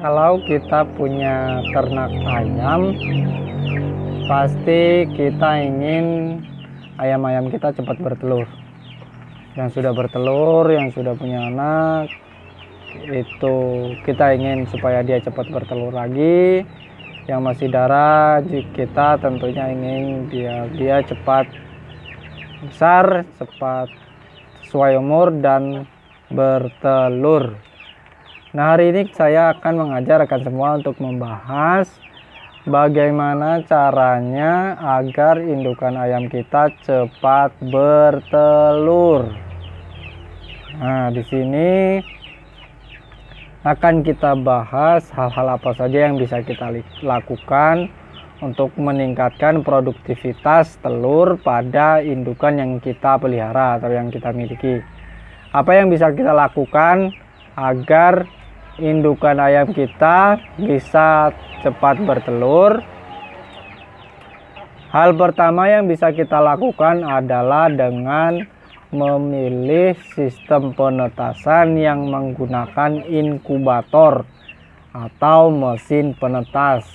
Kalau kita punya ternak ayam, pasti kita ingin ayam-ayam kita cepat bertelur. Yang sudah bertelur, yang sudah punya anak, itu kita ingin supaya dia cepat bertelur lagi. Yang masih darah, kita tentunya ingin dia cepat besar, cepat sesuai umur dan bertelur. Nah, hari ini saya akan mengajar rekan semua untuk membahas bagaimana caranya agar indukan ayam kita cepat bertelur. Nah, di sini akan kita bahas hal-hal apa saja yang bisa kita lakukan untuk meningkatkan produktivitas telur pada indukan yang kita pelihara atau yang kita miliki. Apa yang bisa kita lakukan agar indukan ayam kita bisa cepat bertelur? Hal pertama yang bisa kita lakukan adalah dengan memilih sistem penetasan yang menggunakan inkubator atau mesin penetas.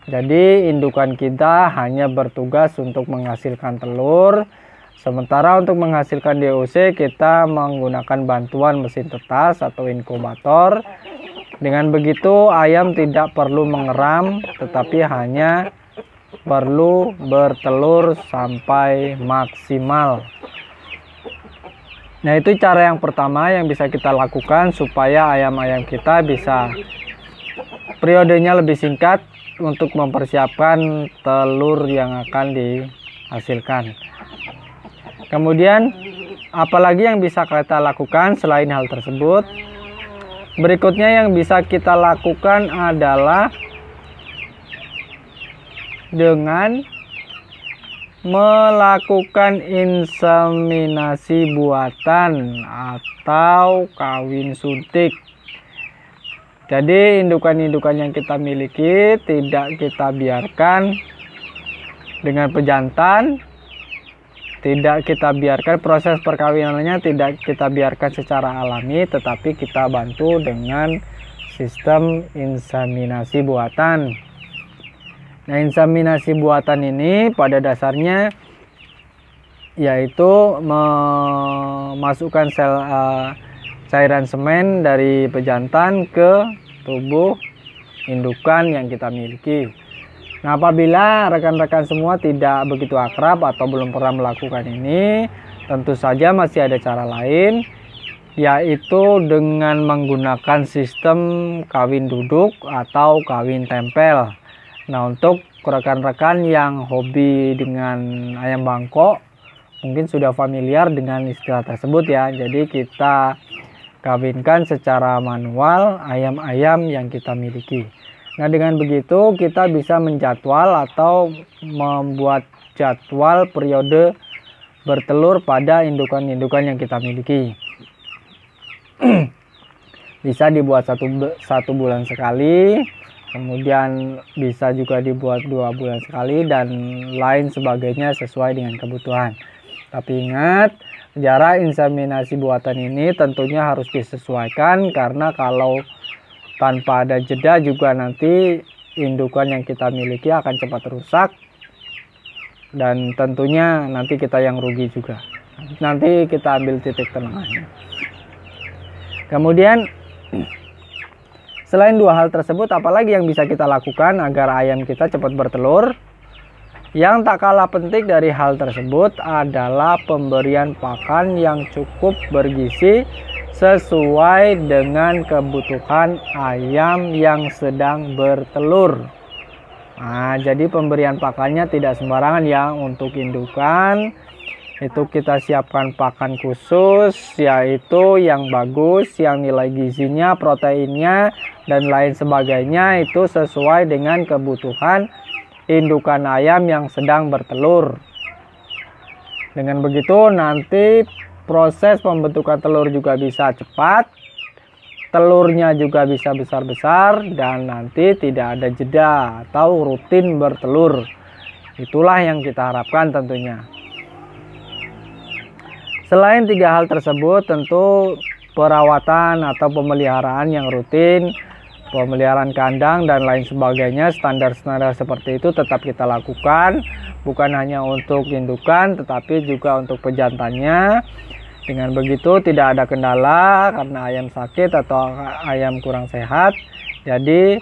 Jadi indukan kita hanya bertugas untuk menghasilkan telur, sementara untuk menghasilkan DOC kita menggunakan bantuan mesin tetas atau inkubator. Dengan begitu ayam tidak perlu mengeram, tetapi hanya perlu bertelur sampai maksimal. Nah, itu cara yang pertama yang bisa kita lakukan supaya ayam-ayam kita bisa periodenya lebih singkat untuk mempersiapkan telur yang akan dihasilkan. Kemudian apalagi yang bisa kita lakukan selain hal tersebut? Berikutnya yang bisa kita lakukan adalah dengan melakukan inseminasi buatan atau kawin suntik. Jadi indukan-indukan yang kita miliki tidak kita biarkan dengan pejantan, tidak kita biarkan proses perkawinannya, tidak kita biarkan secara alami, tetapi kita bantu dengan sistem inseminasi buatan. Nah, inseminasi buatan ini pada dasarnya yaitu memasukkan cairan semen dari pejantan ke tubuh indukan yang kita miliki. Nah, apabila rekan-rekan semua tidak begitu akrab atau belum pernah melakukan ini, tentu saja masih ada cara lain, yaitu dengan menggunakan sistem kawin duduk atau kawin tempel. Nah, untuk rekan-rekan yang hobi dengan ayam bangkok, mungkin sudah familiar dengan istilah tersebut ya. Jadi kita kawinkan secara manual ayam-ayam yang kita miliki. Nah, dengan begitu kita bisa menjadwal atau membuat jadwal periode bertelur pada indukan-indukan yang kita miliki. Bisa dibuat satu bulan sekali, kemudian bisa juga dibuat 2 bulan sekali, dan lain sebagainya sesuai dengan kebutuhan. Tapi ingat, jarak inseminasi buatan ini tentunya harus disesuaikan, karena kalau tanpa ada jeda juga nanti indukan yang kita miliki akan cepat rusak, dan tentunya nanti kita yang rugi juga. Nanti kita ambil titik tengahnya. Kemudian selain dua hal tersebut, apalagi yang bisa kita lakukan agar ayam kita cepat bertelur? Yang tak kalah penting dari hal tersebut adalah pemberian pakan yang cukup bergizi sesuai dengan kebutuhan ayam yang sedang bertelur. Nah, jadi pemberian pakannya tidak sembarangan ya. Untuk indukan itu kita siapkan pakan khusus, yaitu yang bagus, yang nilai gizinya, proteinnya, dan lain sebagainya itu sesuai dengan kebutuhan indukan ayam yang sedang bertelur. Dengan begitu nanti proses pembentukan telur juga bisa cepat, telurnya juga bisa besar-besar, dan nanti tidak ada jeda atau rutin bertelur. Itulah yang kita harapkan tentunya. Selain 3 hal tersebut, tentu perawatan atau pemeliharaan yang rutin pemeliharaan kandang dan lain sebagainya, standar-standar seperti itu tetap kita lakukan, bukan hanya untuk indukan tetapi juga untuk pejantannya. Dengan begitu tidak ada kendala karena ayam sakit atau ayam kurang sehat. Jadi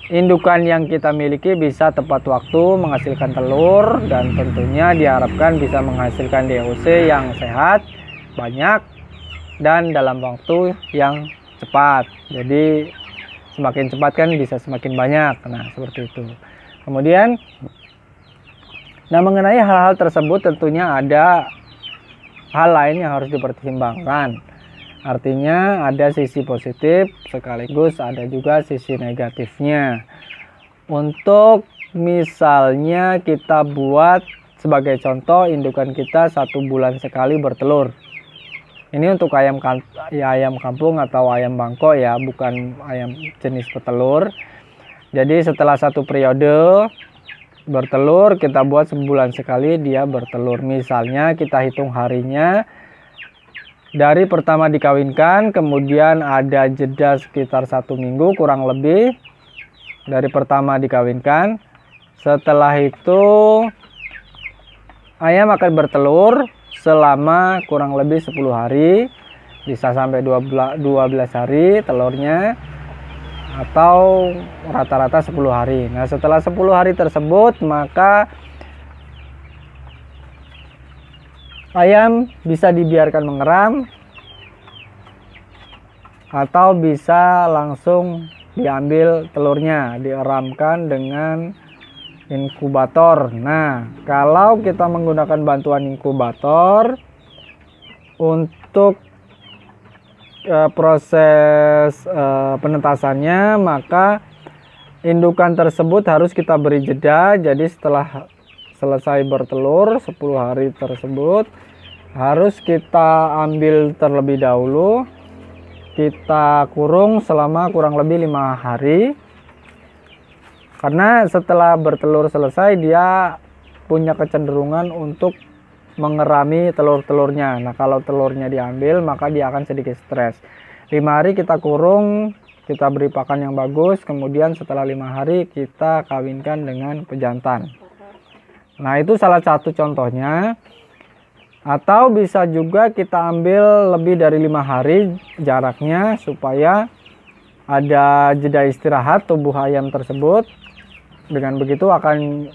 indukan yang kita miliki bisa tepat waktu menghasilkan telur dan tentunya diharapkan bisa menghasilkan DOC yang sehat, banyak, dan dalam waktu yang cepat. Jadi semakin cepat kan bisa semakin banyak. Nah, seperti itu. Kemudian, mengenai hal-hal tersebut tentunya ada hal lain yang harus dipertimbangkan. Artinya ada sisi positif sekaligus ada juga sisi negatifnya. Untuk misalnya kita buat sebagai contoh indukan kita 1 bulan sekali bertelur. Ini untuk ayam kampung atau ayam bangkok ya, bukan ayam jenis petelur. Jadi setelah 1 periode bertelur, kita buat sebulan sekali dia bertelur. Misalnya kita hitung harinya dari pertama dikawinkan, kemudian ada jeda sekitar 1 minggu kurang lebih dari pertama dikawinkan. Setelah itu ayam akan bertelur selama kurang lebih 10 hari, bisa sampai 12 hari telurnya, atau rata-rata 10 hari. Nah, setelah 10 hari tersebut maka ayam bisa dibiarkan mengeram atau bisa langsung diambil telurnya, dieramkan dengan inkubator. Nah, kalau kita menggunakan bantuan inkubator untuk proses penetasannya, maka indukan tersebut harus kita beri jeda. Jadi setelah selesai bertelur 10 hari tersebut harus kita ambil terlebih dahulu, kita kurung selama kurang lebih 5 hari. Karena setelah bertelur selesai dia punya kecenderungan untuk mengerami telur-telurnya. Nah, kalau telurnya diambil maka dia akan sedikit stres. 5 hari kita kurung, kita beri pakan yang bagus, kemudian setelah 5 hari kita kawinkan dengan pejantan. Nah, itu salah satu contohnya. Atau bisa juga kita ambil lebih dari 5 hari jaraknya supaya ada jeda istirahat tubuh ayam tersebut. Dengan begitu akan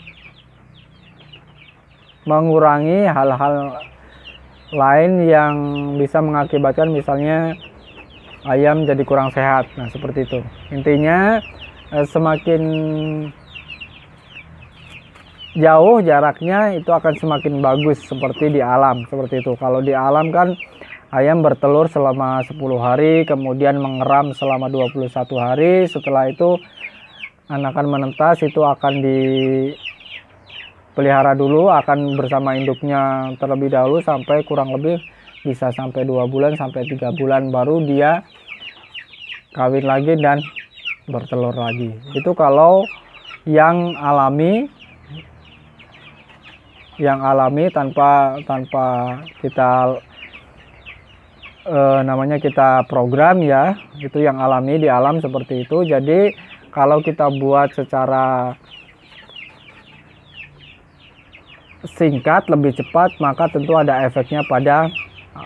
mengurangi hal-hal lain yang bisa mengakibatkan misalnya ayam jadi kurang sehat. Nah, seperti itu. Intinya semakin jauh jaraknya itu akan semakin bagus seperti di alam. Seperti itu. Kalau di alam kan ayam bertelur selama 10 hari, kemudian mengeram selama 21 hari. Setelah itu anakan menetas, itu akan dipelihara dulu, akan bersama induknya terlebih dahulu sampai kurang lebih bisa sampai 2 bulan sampai 3 bulan baru dia kawin lagi dan bertelur lagi. Itu kalau yang alami tanpa kita kita program ya, itu yang alami di alam seperti itu. Jadi kalau kita buat secara singkat, lebih cepat, maka tentu ada efeknya pada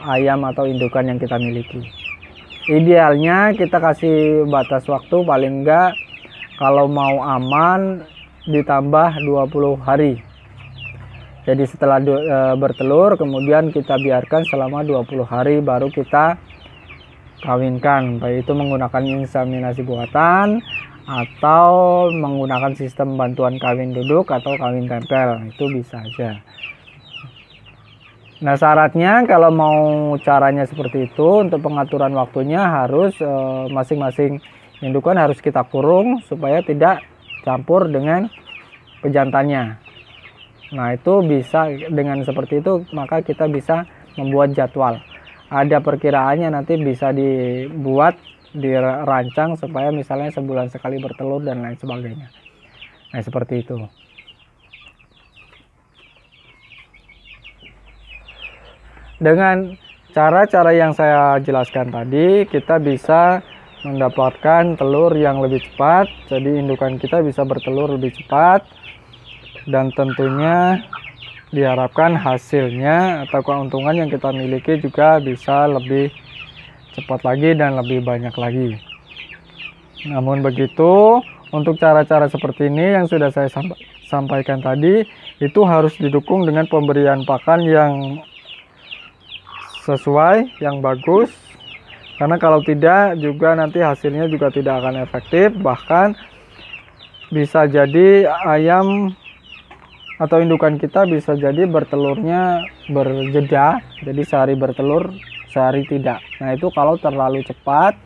ayam atau indukan yang kita miliki. Idealnya kita kasih batas waktu paling enggak kalau mau aman ditambah 20 hari. Jadi setelah bertelur kemudian kita biarkan selama 20 hari baru kita kawinkan. Baik itu menggunakan inseminasi buatan atau menggunakan sistem bantuan kawin duduk atau kawin tempel, itu bisa aja. Nah, syaratnya kalau mau caranya seperti itu, untuk pengaturan waktunya harus masing-masing indukan harus kita kurung supaya tidak campur dengan pejantannya. Nah, itu bisa dengan seperti itu maka kita bisa membuat jadwal. Ada perkiraannya nanti bisa dibuat, dirancang supaya misalnya sebulan sekali bertelur dan lain sebagainya. Nah, seperti itu. Dengan cara-cara yang saya jelaskan tadi, kita bisa mendapatkan telur yang lebih cepat. Jadi indukan kita bisa bertelur lebih cepat, dan tentunya diharapkan hasilnya atau keuntungan yang kita miliki juga bisa lebih cepat lagi dan lebih banyak lagi. Namun begitu, untuk cara-cara seperti ini yang sudah saya sampaikan tadi, itu harus didukung dengan pemberian pakan yang sesuai, yang bagus. Karena kalau tidak juga nanti hasilnya juga tidak akan efektif, bahkan bisa jadi ayam atau indukan kita bisa jadi bertelurnya berjeda, jadi sehari bertelur, sehari tidak. Nah itu kalau terlalu cepat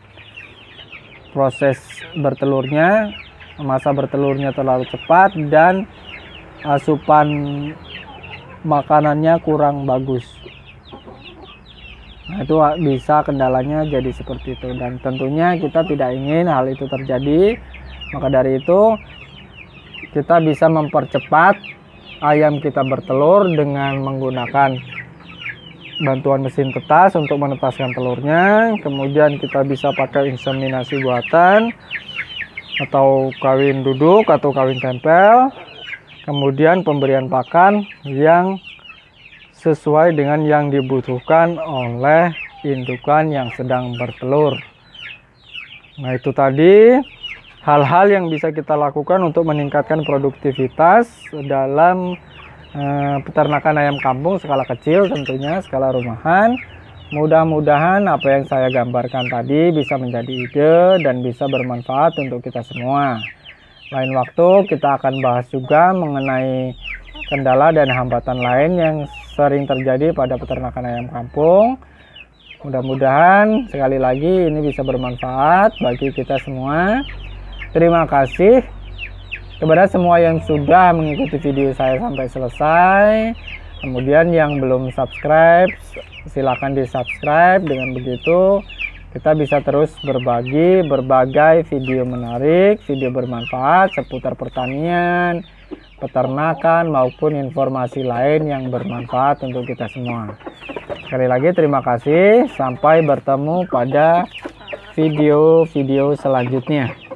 proses bertelurnya, masa bertelurnya terlalu cepat, dan asupan makanannya kurang bagus. Nah itu bisa kendalanya jadi seperti itu, dan tentunya kita tidak ingin hal itu terjadi. Maka dari itu kita bisa mempercepat ayam kita bertelur dengan menggunakan bantuan mesin tetas untuk menetaskan telurnya. Kemudian kita bisa pakai inseminasi buatan atau kawin duduk atau kawin tempel. Kemudian pemberian pakan yang sesuai dengan yang dibutuhkan oleh indukan yang sedang bertelur. Nah itu tadi hal-hal yang bisa kita lakukan untuk meningkatkan produktivitas dalam peternakan ayam kampung skala kecil, tentunya skala rumahan. Mudah-mudahan apa yang saya gambarkan tadi bisa menjadi ide dan bisa bermanfaat untuk kita semua. Lain waktu kita akan bahas juga mengenai kendala dan hambatan lain yang sering terjadi pada peternakan ayam kampung. Mudah-mudahan sekali lagi ini bisa bermanfaat bagi kita semua. Terima kasih kepada semua yang sudah mengikuti video saya sampai selesai. Kemudian yang belum subscribe, silakan di subscribe. Dengan begitu kita bisa terus berbagi berbagai video menarik, video bermanfaat seputar pertanian, peternakan, maupun informasi lain yang bermanfaat untuk kita semua. Sekali lagi terima kasih. Sampai bertemu pada video-video selanjutnya.